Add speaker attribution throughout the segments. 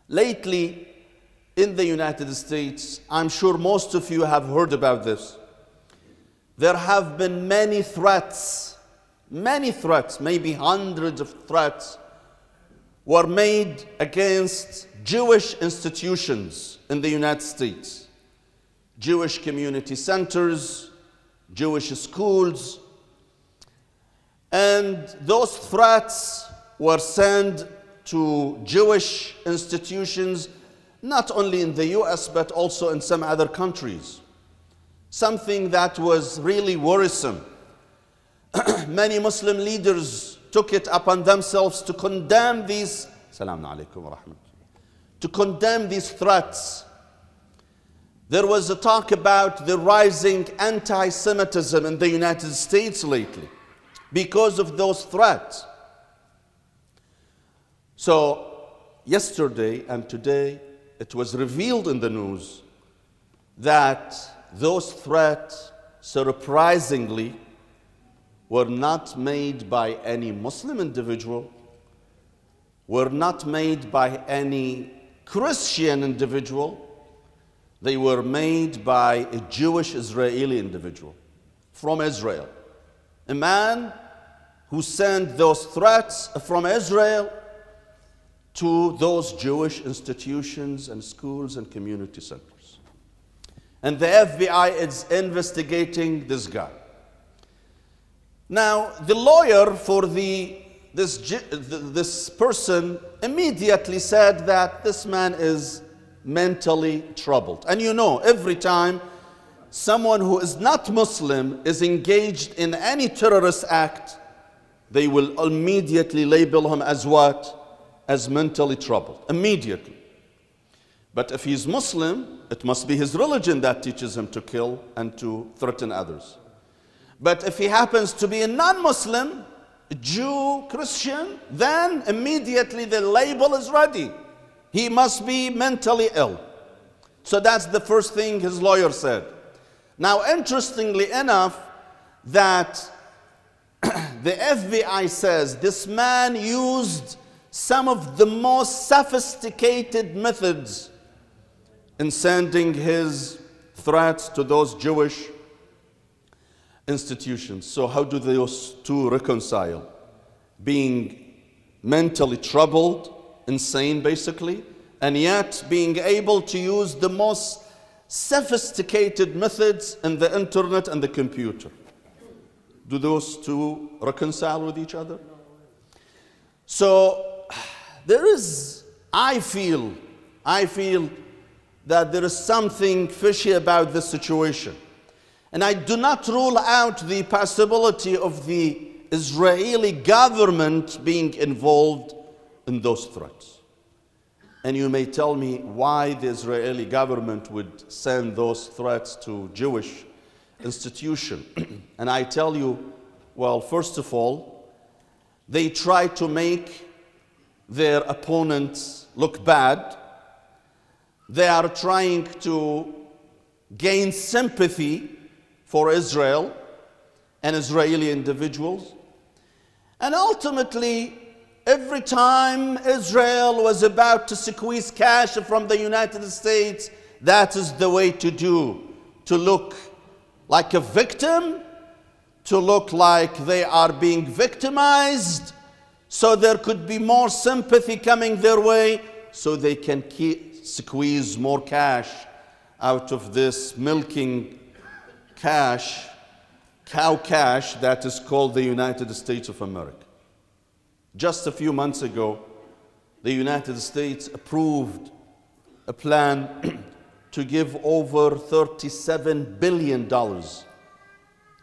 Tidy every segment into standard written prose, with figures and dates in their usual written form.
Speaker 1: Lately, in the United States, I'm sure most of you have heard about this. There have been many threats, maybe hundreds of threats, were made against Jewish institutions in the United States. Jewish community centers, Jewish schools. And those threats were sent to Jewish institutions, not only in the US, but also in some other countries. Something that was really worrisome. Many Muslim leaders took it upon themselves to condemn these, to condemn these threats. There was a talk about the rising anti-Semitism in the United States lately because of those threats. So yesterday and today, it was revealed in the news that those threats, surprisingly, were not made by any Muslim individual, were not made by any Christian individual. They were made by a Jewish Israeli individual from Israel. A man who sent those threats from Israel to those Jewish institutions and schools and community centers. And the FBI is investigating this guy. Now, the lawyer for this person immediately said that this man is mentally troubled. And you know, every time someone who is not Muslim is engaged in any terrorist act, they will immediately label him as what? As mentally troubled, immediately. But if he's Muslim, it must be his religion that teaches him to kill and to threaten others. But if he happens to be a non-Muslim, Jew, Christian, then immediately the label is ready. He must be mentally ill. So that's the first thing his lawyer said. Now, interestingly enough, that the FBI says this man used some of the most sophisticated methods in sending his threats to those Jewish institutions. So how do those two reconcile? Being mentally troubled, insane basically, and yet being able to use the most sophisticated methods in the internet and the computer. Do those two reconcile with each other? So there is, I feel that there is something fishy about this situation. And I do not rule out the possibility of the Israeli government being involved in those threats. And you may tell me why the Israeli government would send those threats to Jewish institutions. And I tell you, well, first of all, they try to make their opponents look bad. They are trying to gain sympathy for Israel and Israeli individuals. And ultimately, every time Israel was about to squeeze cash from the United States, that is the way to do, to look like a victim, to look like they are being victimized, so there could be more sympathy coming their way, so they can squeeze more cash out of this milking cash, cow cash that is called the United States of America. Just a few months ago, the United States approved a plan to give over $37 billion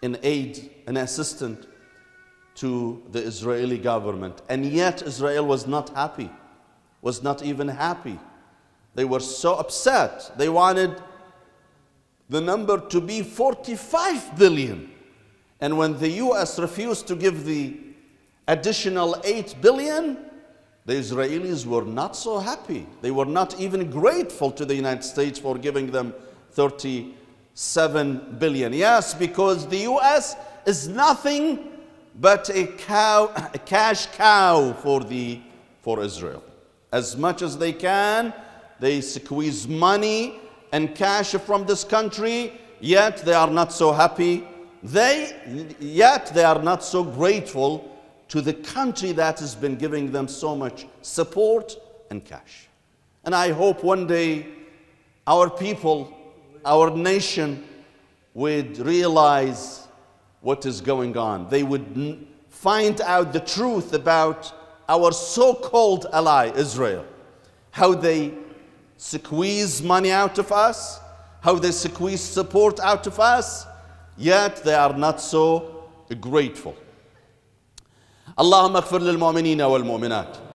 Speaker 1: in aid and assistance to the Israeli government. And yet Israel was not happy, was not even happy. They were so upset. They wanted the number to be 45 billion. And when the US refused to give the additional 8 billion, the Israelis were not so happy. They were not even grateful to the United States for giving them 37 billion. Yes, because the US is nothing but a cash cow for Israel. as much as they can. They squeeze money and cash from this country, yet they are not so happy. Yet they are not so grateful to the country that has been giving them so much support and cash. And I hope one day our people, our nation would realize what is going on. They would find out the truth about our so-called ally, Israel. How they squeeze money out of us, how they squeeze support out of us, yet they are not so grateful. اللهم اغفر للمؤمنين والمؤمنات